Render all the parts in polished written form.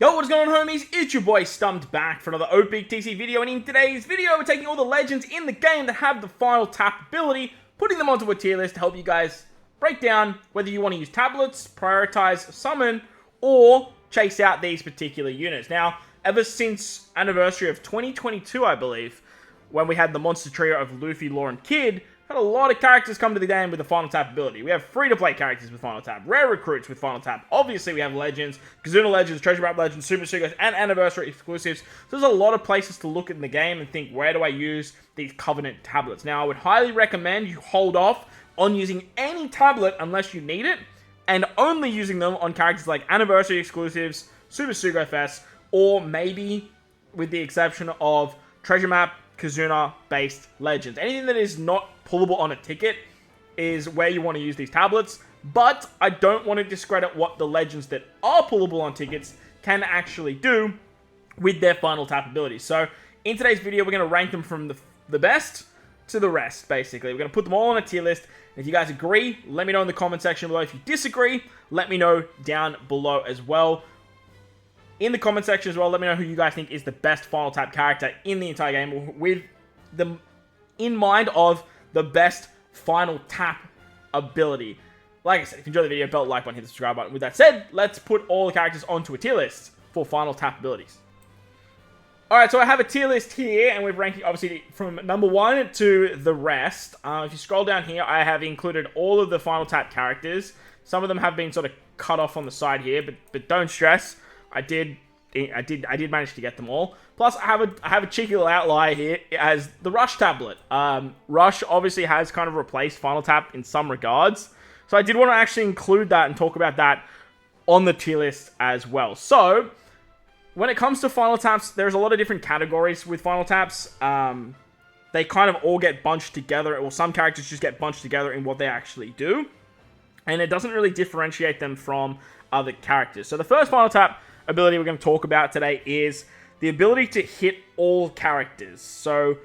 Yo, what's going on, homies? It's your boy Stumped back for another OPTC video, and in today's video, we're taking all the legends in the game that have the final tap ability, putting them onto a tier list to help you guys break down whether you want to use tablets, prioritize summon, or chase out these particular units. Now, ever since anniversary of 2022, I believe, when we had the monster trio of Luffy, Law, and Kid, had a lot of characters come to the game with the final tap ability. We have free-to-play characters with final tap, rare recruits with final tap. Obviously, we have legends, Kazuna legends, treasure map legends, super Sugos, and anniversary exclusives. So there's a lot of places to look in the game and think, where do I use these Covenant tablets? Now, I would highly recommend you hold off on using any tablet unless you need it, and only using them on characters like anniversary exclusives, super Sugo Fest, or maybe with the exception of treasure map, Kazuna-based legends. Anything that is not pullable on a ticket is where you want to use these tablets, but I don't want to discredit what the legends that are pullable on tickets can actually do with their final tap abilities. So, in today's video, we're going to rank them from the best to the rest, basically. We're going to put them all on a tier list. If you guys agree, let me know in the comment section below. If you disagree, let me know down below as well. In the comment section as well, let me know who you guys think is the best final tap character in the entire game, with them in mind of the best final tap ability. Like I said, if you enjoyed the video, belt like button, hit the subscribe button. With that said, let's put all the characters onto a tier list for final tap abilities. Alright, so I have a tier list here, and we're ranking obviously from number 1 to the rest. If you scroll down here, I have included all of the final tap characters. Some of them have been sort of cut off on the side here, but don't stress. I did manage to get them all. Plus, I have a cheeky little outlier here as the Rush tablet. Rush obviously has kind of replaced Final Tap in some regards, so I did want to actually include that and talk about that on the tier list as well. So, when it comes to Final Taps, there's a lot of different categories with Final Taps. They kind of all get bunched together, or some characters just get bunched together in what they actually do, and it doesn't really differentiate them from other characters. So the first Final Tap ability we're going to talk about today is the ability to hit all characters. So,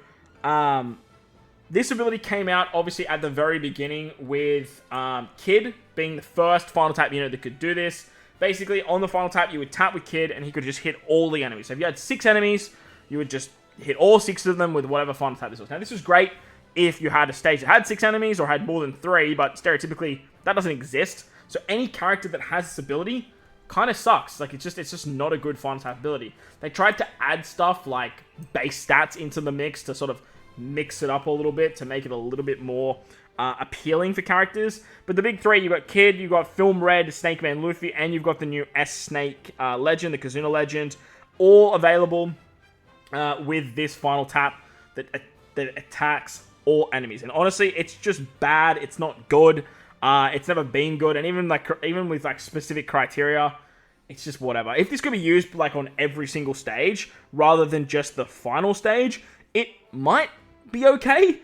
this ability came out, obviously, at the very beginning with Kid being the first Final Tap unit that could do this. Basically, on the Final Tap, you would tap with Kid, and he could just hit all the enemies. So if you had 6 enemies, you would just hit all 6 of them with whatever Final Tap this was. Now, this was great if you had a stage that had 6 enemies, or had more than 3, but stereotypically, that doesn't exist. So any character that has this ability kind of sucks. Like, it's just not a good final tap ability. They tried to add stuff like base stats into the mix to sort of mix it up a little bit, to make it a little bit more appealing for characters. But the big 3, you've got Kid, you've got Film Red, Snake Man Luffy, and you've got the new S-Snake legend, the Kazuna legend, all available with this final tap that attacks all enemies. And honestly, it's just bad. It's not good. It's never been good, and even with like specific criteria, it's just whatever. If this could be used like on every single stage rather than just the final stage, it might be okay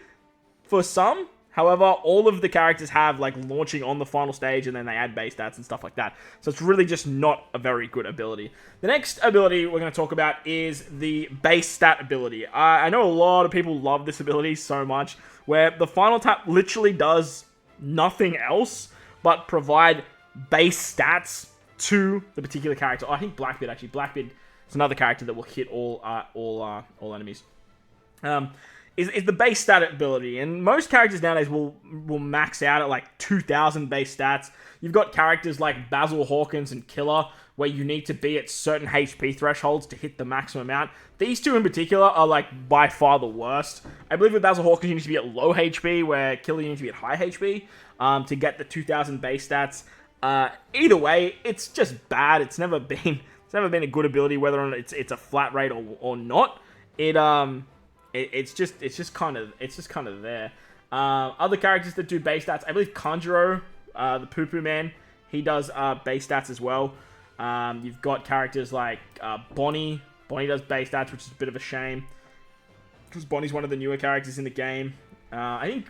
for some. However, all of the characters have like launching on the final stage, and then they add base stats and stuff like that. So it's really just not a very good ability. The next ability we're going to talk about is the base stat ability. I know a lot of people love this ability so much, where the final tap literally does nothing else but provide base stats to the particular character. Oh, I think Blackbeard, actually. Blackbeard is another character that will hit all enemies. Is the base stat ability, and most characters nowadays will max out at like 2,000 base stats. You've got characters like Basil Hawkins and Killer, where you need to be at certain HP thresholds to hit the maximum amount. These two in particular are like by far the worst. I believe with Basil Hawkins you need to be at low HP, where Killer you need to be at high HP to get the 2,000 base stats. Either way, it's just bad. It's never been a good ability, whether or not it's a flat rate or not. It's just kind of there. Other characters that do base stats, I believe Kanjuro, the Poo Poo Man, he does base stats as well. You've got characters like Bonnie. Bonnie does base stats, which is a bit of a shame, because Bonnie's one of the newer characters in the game. I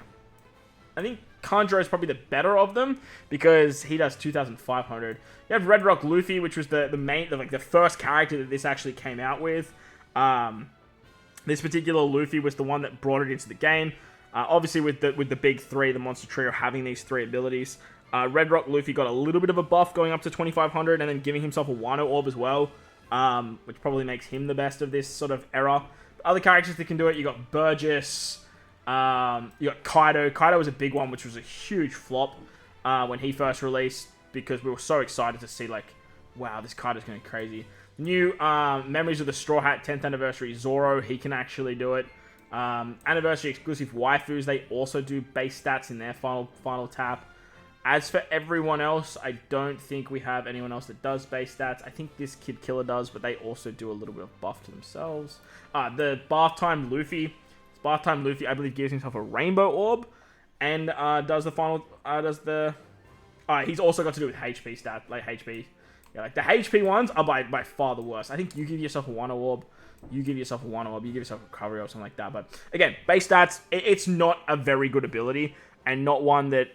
think Kanjuro is probably the better of them, because he does 2,500. You have Red Rock Luffy, which was the first character that this actually came out with. This particular Luffy was the one that brought it into the game. Obviously, with the big 3, the monster trio having these 3 abilities. Red Rock Luffy got a little bit of a buff going up to 2,500, and then giving himself a Wano Orb as well. which probably makes him the best of this sort of era. Other characters that can do it, you got Burgess, you got Kaido. Kaido was a big one, which was a huge flop when he first released, because we were so excited to see, like, wow, this Kaido's going crazy. New Memories of the Straw Hat 10th Anniversary Zoro, he can actually do it. Anniversary exclusive waifus, they also do base stats in their final tap. As for everyone else, I don't think we have anyone else that does base stats. I think this Kid Killer does, but they also do a little bit of buff to themselves. The Bath Time Luffy, I believe, gives himself a Rainbow Orb, and does the final, he's also got to do with HP stat, like HP. Yeah, like the HP ones are by far the worst. I think you give yourself a Wano Orb, you give yourself a Recovery or something like that. But again, base stats, it's not a very good ability, and not one that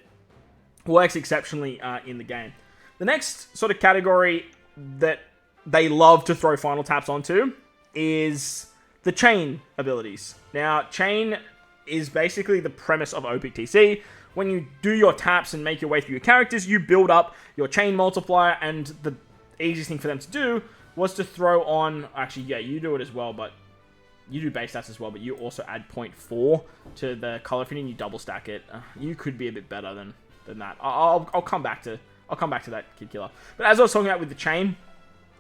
works exceptionally in the game. The next sort of category that they love to throw final taps onto is the chain abilities. Now, chain is basically the premise of OPTC. When you do your taps and make your way through your characters, you build up your chain multiplier, and the easiest thing for them to do was to throw on... Actually, yeah, you do it as well, but... You do base stats as well, but you also add 0.4 to the color fitting, you double stack it. You could be a bit better than that. I'll come back to that, Kid Killer. But as I was talking about with the chain,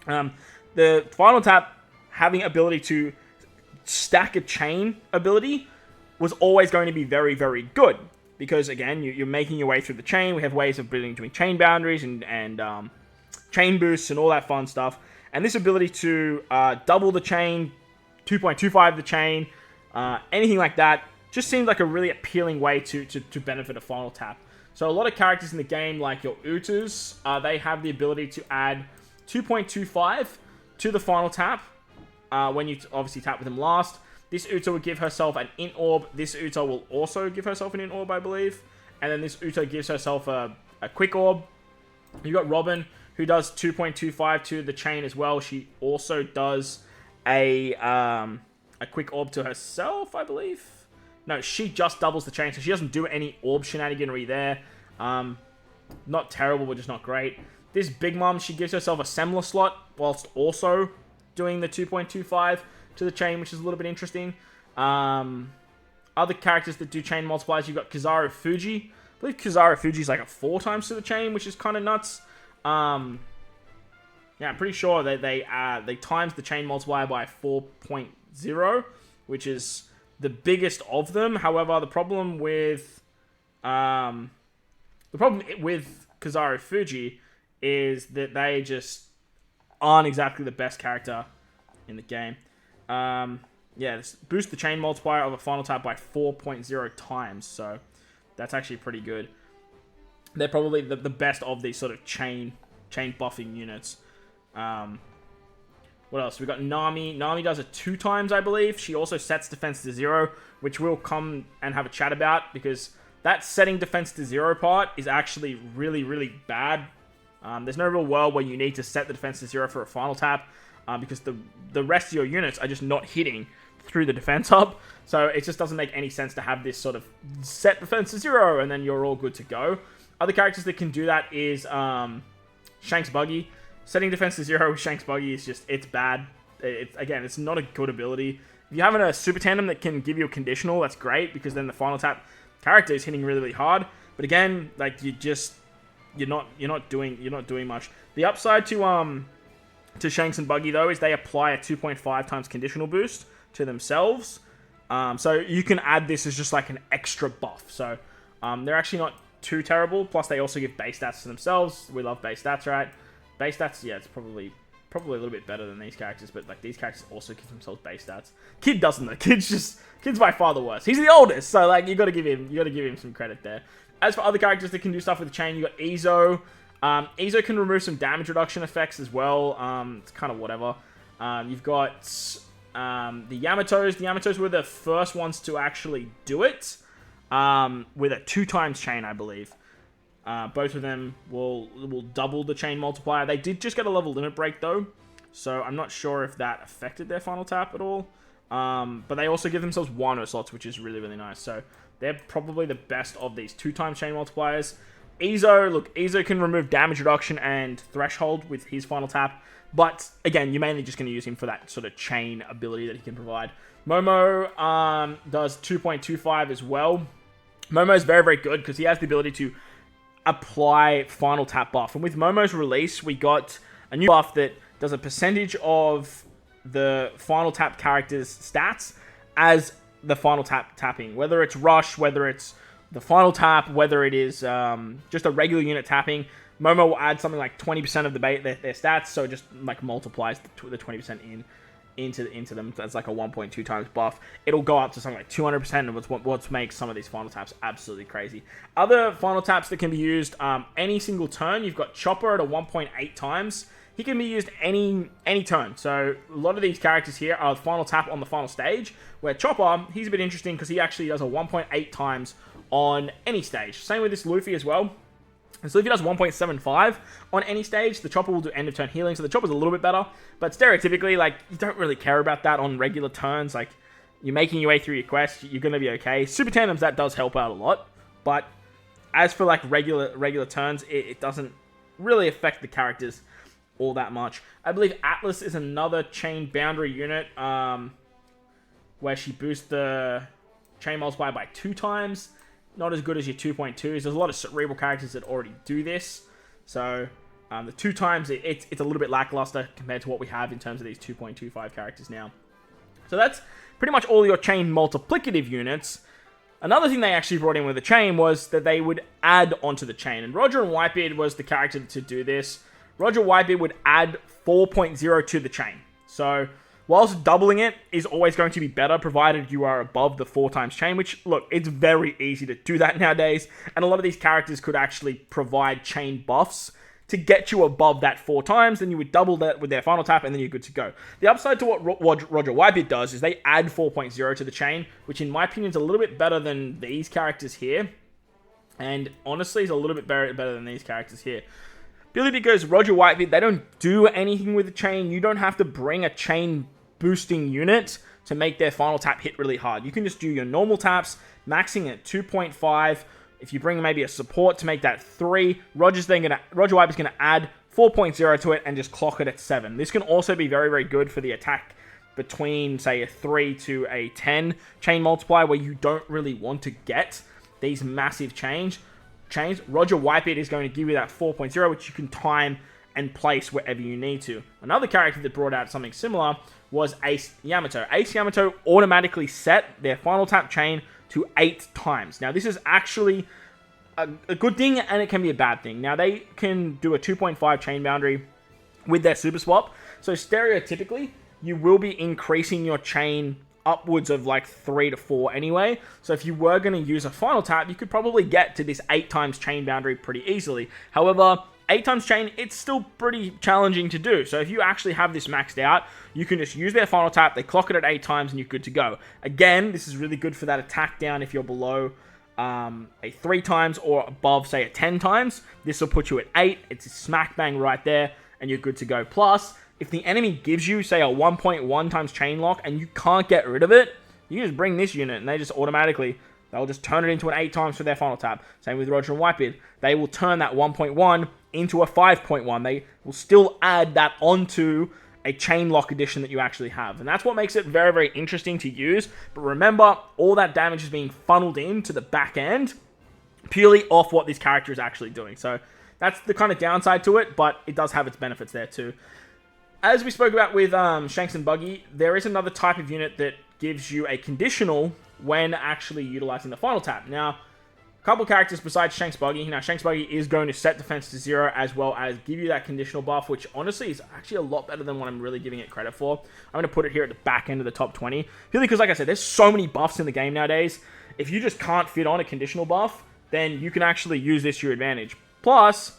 the final tap having ability to stack a chain ability was always going to be very, very good, because again, you're making your way through the chain. We have ways of building between chain boundaries and chain boosts and all that fun stuff. And this ability to double the chain, 2.25 the chain, anything like that, just seems like a really appealing way to benefit a final tap. So a lot of characters in the game, like your Utus, they have the ability to add 2.25 to the final tap when you obviously tap with them last. This Uta will give herself an Int Orb. This Uta will also give herself an Int Orb, I believe. And then this Uta gives herself a Quick Orb. You got Robin, who does 2.25 to the chain as well. She also does a Quick Orb to herself, I believe. No, she just doubles the chain, so she doesn't do any orb shenaniganry there. Not terrible, but just not great. This Big Mom, she gives herself a Semler slot, whilst also doing the 2.25 to the chain, which is a little bit interesting. Other characters that do chain multipliers, you've got Kizaru Fuji. I believe Kizaru Fuji is like a 4 times to the chain, which is kind of nuts. Yeah, I'm pretty sure that they times the chain multiplier by 4.0, which is the biggest of them. However, the problem with Kizaru Fuji is that they just aren't exactly the best character in the game. Yeah, boost the chain multiplier of a final tap by 4.0 times, so that's actually pretty good. They're probably the best of these sort of chain buffing units. What else? We got Nami. Nami does it 2 times, I believe. She also sets defense to 0, which we'll come and have a chat about, because that setting defense to 0 part is actually really, really bad. There's no real world where you need to set the defense to 0 for a final tap, because the rest of your units are just not hitting through the defense hub. So it just doesn't make any sense to have this sort of set defense to 0 and then you're all good to go. Other characters that can do that is Shanks Buggy. Setting defense to 0 with Shanks Buggy is just, it's bad. Again, it's not a good ability. If you have a super tandem that can give you a conditional, that's great, because then the final tap character is hitting really, really hard. But again, like, you're not doing much. The upside to Shanks and Buggy though is they apply a 2.5 times conditional boost to themselves. So you can add this as just like an extra buff. So they're actually not too terrible. Plus they also give base stats to themselves. We love base stats, right? Base stats, yeah, it's probably a little bit better than these characters, but like these characters also give themselves base stats. Kid doesn't though. Kid's by far the worst. He's the oldest, so like you gotta give him some credit there. As for other characters that can do stuff with the chain, you got Izo. Izo can remove some damage reduction effects as well. It's kind of whatever. You've got the Yamatos. The Yamatos were the first ones to actually do it with a 2 times chain, I believe. Both of them will double the chain multiplier. They did just get a level limit break though, so I'm not sure if that affected their final tap at all. But they also give themselves Wano slots, which is really, really nice. So they're probably the best of these 2 times chain multipliers. Izo can remove damage reduction and threshold with his final tap. But again, you're mainly just going to use him for that sort of chain ability that he can provide. Momo does 2.25 as well. Momo is very, very good because he has the ability to apply final tap buff. And with Momo's release, we got a new buff that does a percentage of the final tap character's stats as the final tapping. Whether it's rush, whether it's the final tap, whether it is just a regular unit tapping, Momo will add something like 20% of their stats, so it just like multiplies the 20% into them. That's like a 1.2 times buff. It'll go up to something like 200%, and what makes some of these final taps absolutely crazy. Other final taps that can be used any single turn, you've got Chopper at a 1.8 times. He can be used any turn. So a lot of these characters here are final tap on the final stage, where Chopper, he's a bit interesting because he actually does a 1.8 times on any stage. Same with this Luffy as well. So if he does 1.75 on any stage, the Chopper will do end of turn healing, so the Chopper's a little bit better. But stereotypically, like, you don't really care about that on regular turns. Like, you're making your way through your quest, you're going to be okay. Super Tandems, that does help out a lot. But as for, like, regular turns, it doesn't really affect the characters all that much. I believe Atlas is another chain boundary unit, where she boosts the chain multiplier by 2 times. Not as good as your 2.2s. There's a lot of cerebral characters that already do this. So, the 2 times, it's a little bit lackluster compared to what we have in terms of these 2.25 characters now. So that's pretty much all your chain multiplicative units. Another thing they actually brought in with the chain was that they would add onto the chain. And Roger and Whitebeard was the character to do this. Roger Whitebeard would add 4.0 to the chain. So, whilst doubling it is always going to be better, provided you are above the 4 times chain, which, look, it's very easy to do that nowadays, and a lot of these characters could actually provide chain buffs to get you above that 4 times, then you would double that with their final tap, and then you're good to go. The upside to what Roger Whitebeard does is they add 4.0 to the chain, which in my opinion is a little bit better than these characters here, and honestly is a little bit better than these characters here. Purely because Roger Whitebeard, they don't do anything with the chain. You don't have to bring a chain boosting unit to make their final tap hit really hard. You can just do your normal taps, maxing at 2.5. If you bring maybe a support to make that 3, Roger Whitebeard's gonna add 4.0 to it and just clock it at 7. This can also be very, very good for the attack between, say, a 3 to a 10 chain multiplier, where you don't really want to get these massive chains. Roger Whitebeard is going to give you that 4.0, which you can time and place wherever you need to. Another character that brought out something similar was Ace Yamato. Ace Yamato automatically set their final tap chain to 8 times. Now, this is actually a good thing, and it can be a bad thing. Now, they can do a 2.5 chain boundary with their super swap. So, stereotypically, you will be increasing your chain upwards of like 3 to 4 anyway. So if you were going to use a final tap, you could probably get to this 8 times chain boundary pretty easily. However, 8 times chain, it's still pretty challenging to do. So if you actually have this maxed out, you can just use their final tap, they clock it at 8 times, and you're good to go. Again, this is really good for that attack down if you're below a 3 times or above, say, a 10 times. This will put you at 8. It's a smack bang right there, and you're good to go. Plus, if the enemy gives you, say, a 1.1 times chain lock and you can't get rid of it, you just bring this unit and they just automatically, they'll just turn it into an 8 times for their final tap. Same with Roger and Whitebeard. They will turn that 1.1 into a 5.1. They will still add that onto a chain lock addition that you actually have. And that's what makes it very, very interesting to use. But remember, all that damage is being funneled into the back end purely off what this character is actually doing. So that's the kind of downside to it, but it does have its benefits there too. As we spoke about with Shanks and Buggy, there is another type of unit that gives you a conditional when actually utilizing the final tap. Now, a couple characters besides Shanks Buggy. Now, Shanks Buggy is going to set defense to 0 as well as give you that conditional buff, which honestly is actually a lot better than what I'm really giving it credit for. I'm going to put it here at the back end of the top 20. Purely because, like I said, there's so many buffs in the game nowadays. If you just can't fit on a conditional buff, then you can actually use this to your advantage. Plus,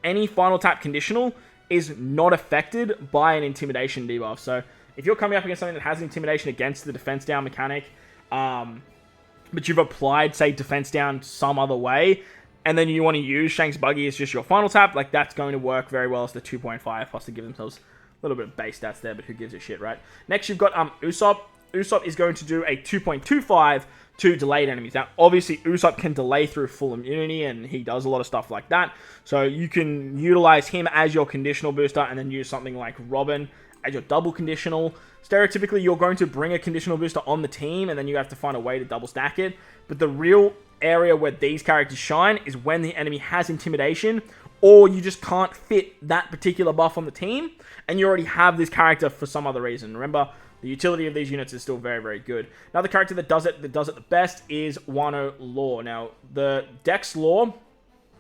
any final tap conditional is not affected by an intimidation debuff. So if you're coming up against something that has intimidation against the defense down mechanic, but you've applied, say, defense down some other way, and then you want to use Shanks Buggy as just your final tap, like that's going to work very well as the 2.5, plus to give themselves a little bit of base stats there, but who gives a shit, right? Next, you've got Usopp. Usopp is going to do a 2.25 to delayed enemies. Now, obviously, Usopp can delay through full immunity, and he does a lot of stuff like that. So you can utilize him as your conditional booster, and then use something like Robin as your double conditional. Stereotypically, you're going to bring a conditional booster on the team, and then you have to find a way to double stack it. But the real area where these characters shine is when the enemy has intimidation, or you just can't fit that particular buff on the team, and you already have this character for some other reason. Remember, the utility of these units is still very, very good. Another character that does it the best is Wano Law. Now, the Dex Law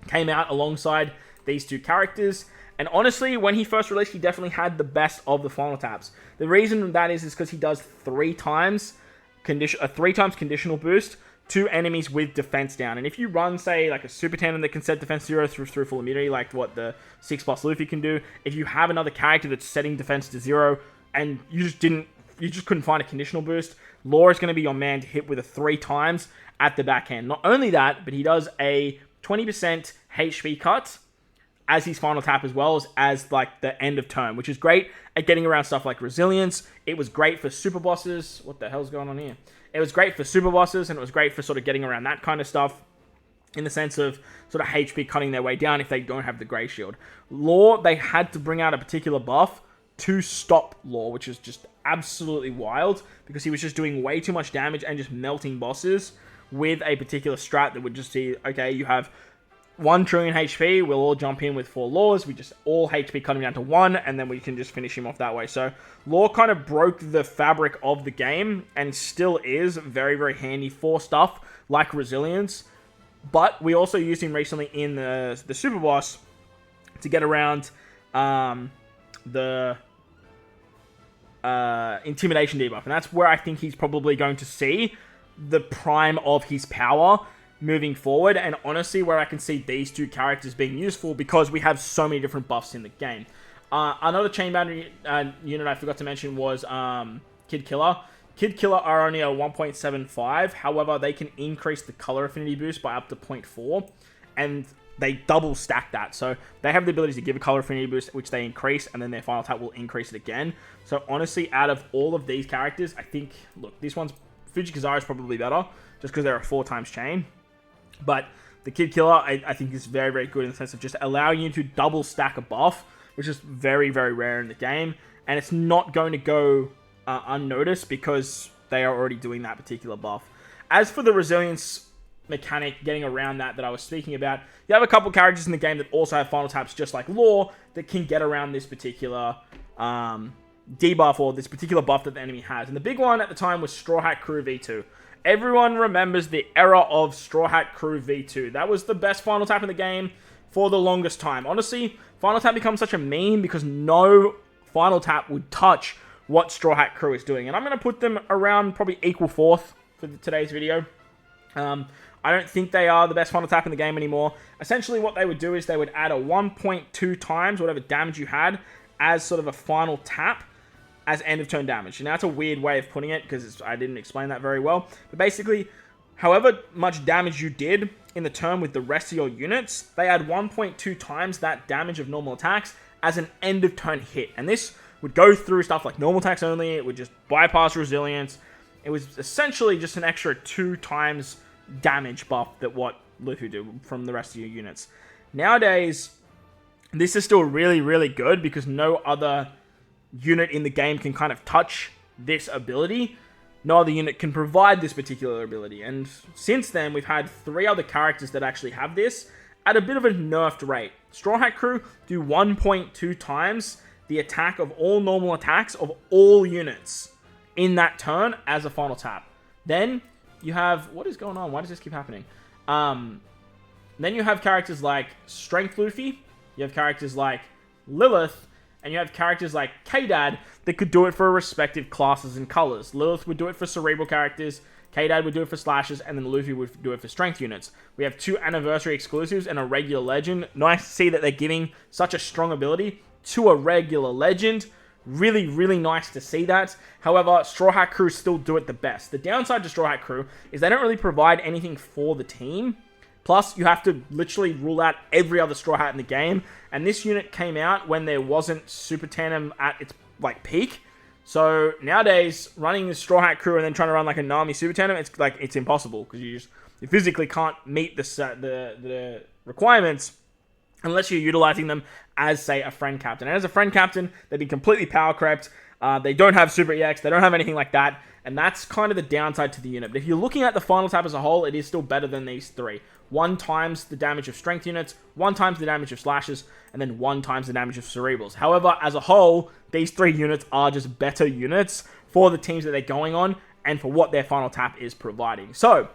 came out alongside these two characters, and honestly, when he first released, he definitely had the best of the final taps. The reason that is because he does a 3 times conditional boost to enemies with defense down. And if you run, say, like a Super Tandem that can set defense 0 through full immunity, like what the 6+ Luffy can do, if you have another character that's setting defense to 0, and you just couldn't find a conditional boost, Law is going to be your man to hit with a 3 times at the backhand. Not only that, but he does a 20% HP cut as his final tap, as well as like the end of turn, which is great at getting around stuff like resilience. It was great for super bosses. What the hell's going on here? It was great for super bosses, and it was great for sort of getting around that kind of stuff, in the sense of sort of HP cutting their way down if they don't have the Grey Shield. Law, they had to bring out a particular buff to stop Law, which is just absolutely wild, because he was just doing way too much damage and just melting bosses with a particular strat that would just see, okay, you have 1 trillion HP, we'll all jump in with 4 Laws, we just all HP cut him down to 1, and then we can just finish him off that way. So Law kind of broke the fabric of the game, and still is very, very handy for stuff like resilience. But we also used him recently in the Super Boss to get around the intimidation debuff, and that's where I think he's probably going to see the prime of his power moving forward, and honestly where I can see these two characters being useful, because we have so many different buffs in the game. Another chain boundary unit I forgot to mention was Kid Killer. Kid Killer are only a 1.75, however they can increase the color affinity boost by up to 0.4, and they double stack that. So they have the ability to give a color affinity boost, which they increase, and then their final tap will increase it again. So honestly, out of all of these characters, I think, look, this one's, Fujikazaru is probably better, just because they're a 4 times chain. But the Kid Killer, I think, is very, very good in the sense of just allowing you to double stack a buff, which is very, very rare in the game. And it's not going to go unnoticed, because they are already doing that particular buff. As for the resilience mechanic, getting around that I was speaking about, you have a couple characters in the game that also have final taps, just like Law, that can get around this particular debuff, or this particular buff that the enemy has. And the big one at the time was Straw Hat Crew V2. Everyone remembers the era of Straw Hat Crew V2. That was the best final tap in the game for the longest time. Honestly, final tap becomes such a meme because no final tap would touch what Straw Hat Crew is doing. And I'm going to put them around probably equal 4th for today's video. I don't think they are the best final tap in the game anymore. Essentially, what they would do is they would add a 1.2 times whatever damage you had as sort of a final tap, as end of turn damage. Now, that's a weird way of putting it, because I didn't explain that very well. But basically, however much damage you did in the turn with the rest of your units, they add 1.2 times that damage of normal attacks as an end of turn hit. And this would go through stuff like normal attacks only, it would just bypass resilience. It was essentially just an extra 2 times damage buff that what Luffy do from the rest of your units. Nowadays, this is still really, really good, because no other unit in the game can kind of touch this ability. No other unit can provide this particular ability. And since then, we've had 3 other characters that actually have this at a bit of a nerfed rate. Straw Hat Crew do 1.2 times the attack of all normal attacks of all units in that turn as a final tap. Then you have, what is going on? Why does this keep happening? Then you have characters like Strength Luffy, you have characters like Lilith, and you have characters like K-Dad that could do it for respective classes and colors. Lilith would do it for cerebral characters, K-Dad would do it for slashes, and then Luffy would do it for strength units. We have 2 anniversary exclusives and a regular legend. Nice to see that they're giving such a strong ability to a regular legend. Really, really nice to see that. However, Straw Hat Crew still do it the best. The downside to Straw Hat Crew is they don't really provide anything for the team. Plus, you have to literally rule out every other Straw Hat in the game. And this unit came out when there wasn't Super Tandem at its peak. So nowadays, running the Straw Hat crew and then trying to run like a Nami Super Tandem, it's impossible because you physically can't meet the requirements unless you're utilizing them as, say, a friend captain. And as a friend captain, they'd be completely power crept. They don't have Super EX. They don't have anything like that. And that's kind of the downside to the unit. But if you're looking at the final tap as a whole, it is still better than these three. 1 times the damage of strength units, 1 times the damage of slashes, and then 1 times the damage of cerebrals. However, as a whole, these 3 units are just better units for the teams that they're going on and for what their final tap is providing. So,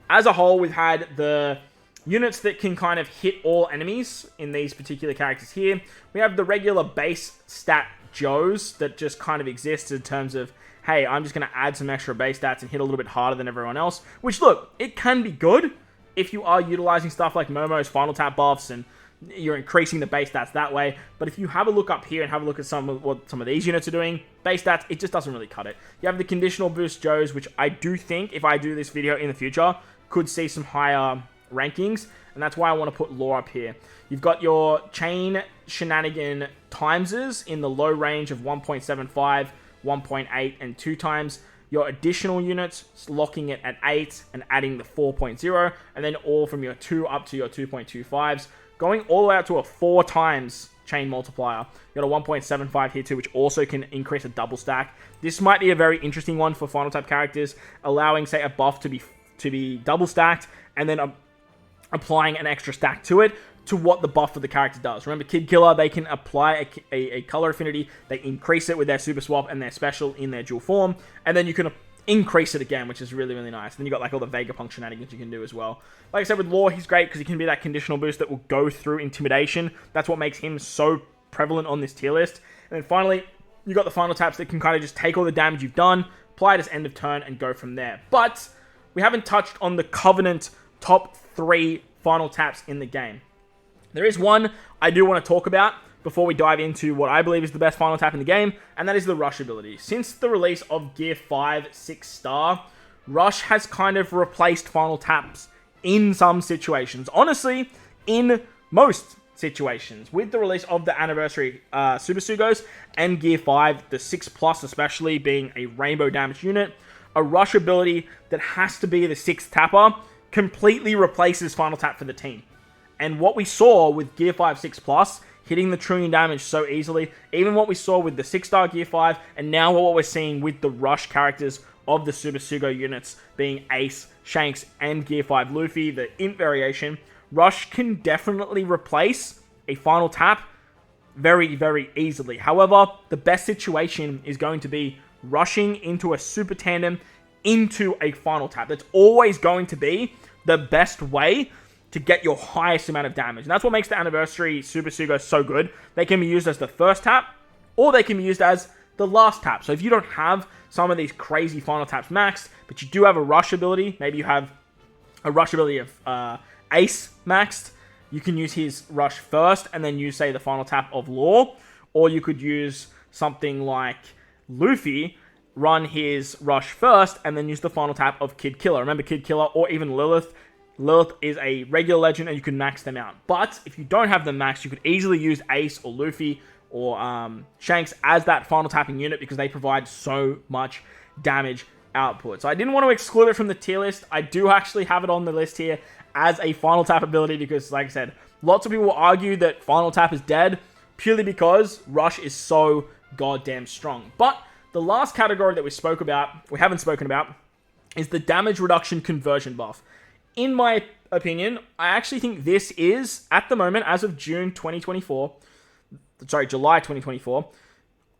as a whole, we've had the units that can kind of hit all enemies in these particular characters here. We have the regular base stat Joes that just kind of exist in terms of, hey, I'm just going to add some extra base stats and hit a little bit harder than everyone else. Which, look, it can be good if you are utilizing stuff like Momo's final tap buffs and you're increasing the base stats that way. But if you have a look up here and have a look at what some of these units are doing, base stats, it just doesn't really cut it. You have the conditional boost Joes, which I do think, if I do this video in the future, could see some higher rankings, and that's why I want to put lore up here. You've got your chain shenanigan timesers in the low range of 1.75, 1.8, and 2 times. Your additional units, locking it at 8 and adding the 4.0, and then all from your 2 up to your 2.25s, going all the way out to a 4 times chain multiplier. You got a 1.75 here too, which also can increase a double stack. This might be a very interesting one for final type characters, allowing, say, a buff to be double stacked, and then applying an extra stack to it, to what the buff of the character does. Remember, Kid Killer, they can apply a color affinity, they increase it with their super swap and their special in their dual form, and then you can increase it again, which is really, really nice. Then you got like all the Vegapunk shenanigans you can do as well. Like I said, with Lore, he's great because he can be that conditional boost that will go through intimidation. That's what makes him so prevalent on this tier list. And then finally, you got the final taps that can kind of just take all the damage you've done, apply it as end of turn, and go from there. But we haven't touched on the Covenant top 3 final taps in the game. There is one I do want to talk about before we dive into what I believe is the best final tap in the game, and that is the Rush ability. Since the release of Gear 5 6-star, Rush has kind of replaced final taps in some situations. Honestly, in most situations. With the release of the anniversary Super Sugos and Gear 5, the 6+ especially being a rainbow damage unit, a Rush ability that has to be the 6th tapper completely replaces final tap for the team. And what we saw with Gear 5 6+, hitting the trillion damage so easily, even what we saw with the 6-star Gear 5, and now what we're seeing with the Rush characters of the Super Sugo units, being Ace, Shanks, and Gear 5 Luffy, the Int variation, Rush can definitely replace a final tap very, very easily. However, the best situation is going to be rushing into a Super Tandem into a final tap. That's always going to be the best way to get your highest amount of damage. And that's what makes the Anniversary Super Sugo so good. They can be used as the first tap, or they can be used as the last tap. So if you don't have some of these crazy final taps maxed, but you do have a rush ability, maybe you have a rush ability of Ace maxed, you can use his rush first, and then use, say, the final tap of Law, or you could use something like Luffy, run his rush first, and then use the final tap of Kid Killer. Remember, Kid Killer, or even Lilith, Lilith is a regular legend and you can max them out. But if you don't have them maxed, you could easily use Ace or Luffy or Shanks as that final tapping unit because they provide so much damage output. So I didn't want to exclude it from the tier list. I do actually have it on the list here as a final tap ability because, like I said, lots of people will argue that final tap is dead purely because Rush is so goddamn strong. But the last category that we haven't spoken about, is the damage reduction conversion buff. In my opinion, I actually think this is, at the moment, as of July 2024,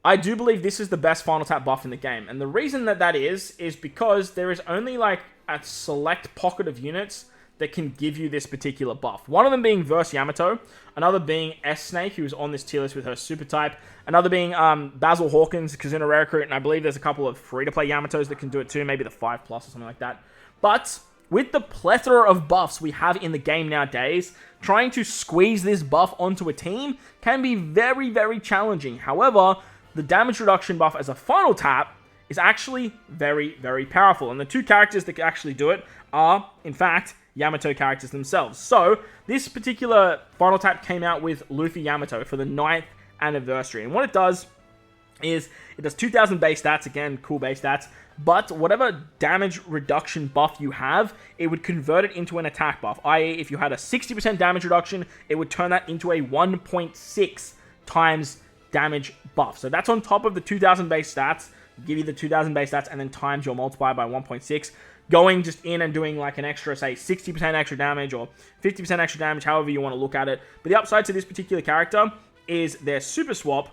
I do believe this is the best final tap buff in the game. And the reason that is because there is only like a select pocket of units that can give you this particular buff. One of them being Verse Yamato, another being S-Snake, who is on this tier list with her super type, another being Basil Hawkins, Kazuna Rare Recruit, and I believe there's a couple of free-to-play Yamatos that can do it too, maybe the 5+ or something like that. But with the plethora of buffs we have in the game nowadays, trying to squeeze this buff onto a team can be very, very challenging. However, the damage reduction buff as a final tap is actually very, very powerful. And the 2 characters that can actually do it are, in fact, Yamato characters themselves. So, this particular final tap came out with Luffy Yamato for the 9th anniversary. And what it does is it does 2,000 base stats, again, cool base stats, but whatever damage reduction buff you have, it would convert it into an attack buff, i.e. if you had a 60% damage reduction, it would turn that into a 1.6 times damage buff. So that's on top of the 2,000 base stats, give you the 2,000 base stats, and then times your multiplier by 1.6, going just in and doing like an extra, say, 60% extra damage or 50% extra damage, however you want to look at it. But the upside to this particular character is their super swap,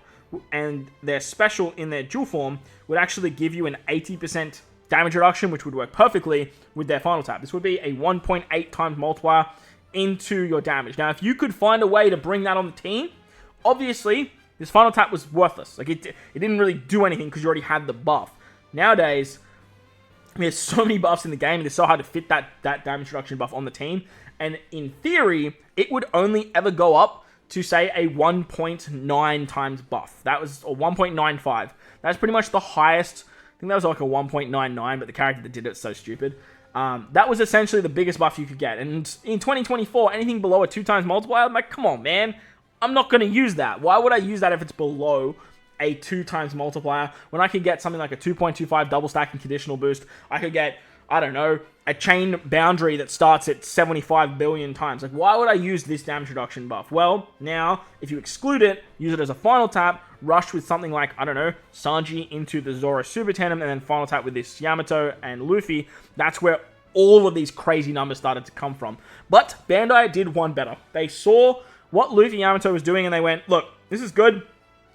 and their special in their dual form would actually give you an 80% damage reduction, which would work perfectly with their final tap. This would be a 1.8 times multiplier into your damage. Now, if you could find a way to bring that on the team, obviously, this final tap was worthless. Like, it didn't really do anything because you already had the buff. Nowadays, there's so many buffs in the game, and it's so hard to fit that damage reduction buff on the team. And in theory, it would only ever go up to, say, a 1.9 times buff. That was a 1.95. That's pretty much the highest. I think that was like a 1.99, but the character that did it's so stupid. That was essentially the biggest buff you could get. And in 2024, anything below a 2 times multiplier, I'm like, come on, man. I'm not going to use that. Why would I use that if it's below a 2 times multiplier when I could get something like a 2.25 double stack and conditional boost? I could get, I don't know, a chain boundary that starts at 75 billion times. Like, why would I use this damage reduction buff? Well, now, if you exclude it, use it as a final tap, rush with something like, I don't know, Sanji into the Zoro Super Tandem, and then final tap with this Yamato and Luffy, that's where all of these crazy numbers started to come from. But Bandai did one better. They saw what Luffy Yamato was doing, and they went, look, this is good,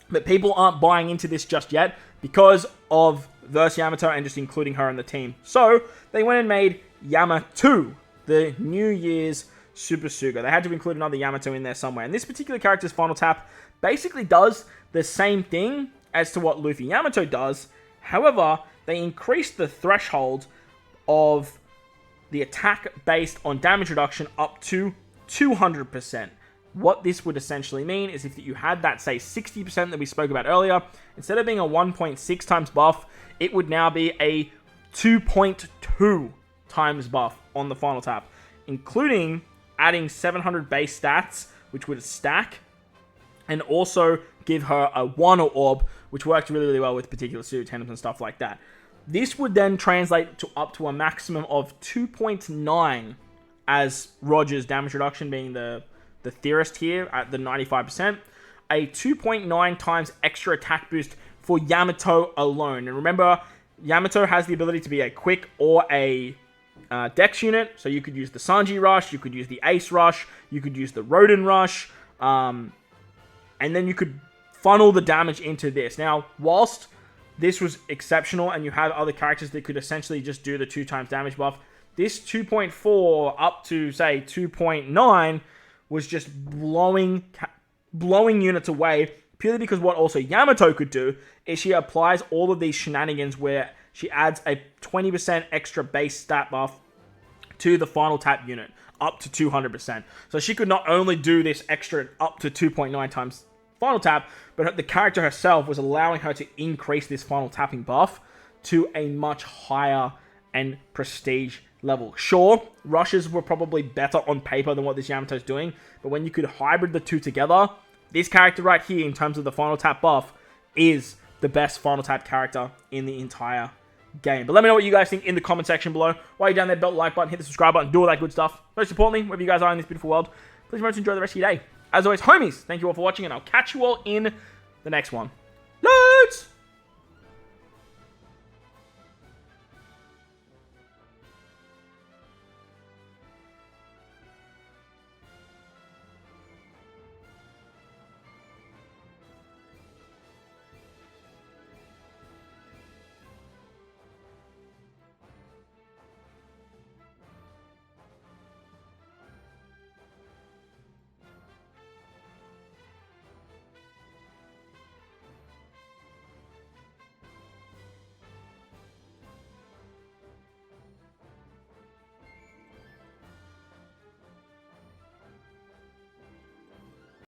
but people aren't buying into this just yet because of Verse Yamato and just including her in the team. So they went and made Yamato, the New Year's Super Sugo. They had to include another Yamato in there somewhere. And this particular character's final tap basically does the same thing as to what Luffy Yamato does. However, they increased the threshold of the attack based on damage reduction up to 200%. What this would essentially mean is if you had that, say, 60% that we spoke about earlier, instead of being a 1.6 times buff, it would now be a 2.2 times buff on the final tap, including adding 700 base stats, which would stack, and also give her a 1 orb, which worked really, really well with particular suit tandems and stuff like that. This would then translate to up to a maximum of 2.9 as Roger's damage reduction being the theorist here at the 95%, a 2.9 times extra attack boost for Yamato alone. And remember, Yamato has the ability to be a quick or a dex unit, so you could use the Sanji Rush, you could use the Ace Rush, you could use the Roden Rush, and then you could funnel the damage into this. Now, whilst this was exceptional and you had other characters that could essentially just do the 2 times damage buff, this 2.4 up to, say, 2.9 was just blowing units away, purely because what also Yamato could do is she applies all of these shenanigans where she adds a 20% extra base stat buff to the final tap unit, up to 200%. So she could not only do this extra up to 2.9 times final tap, but the character herself was allowing her to increase this final tapping buff to a much higher and prestige level. Sure, rushes were probably better on paper than what this Yamato's doing, but when you could hybrid the two together, this character right here, in terms of the final tap buff, is the best final tap character in the entire game. But let me know what you guys think in the comment section below. While you're down there, belt the like button, hit the subscribe button, do all that good stuff. Most importantly, wherever you guys are in this beautiful world, please remember to enjoy the rest of your day. As always, homies, thank you all for watching, and I'll catch you all in the next one. Loads!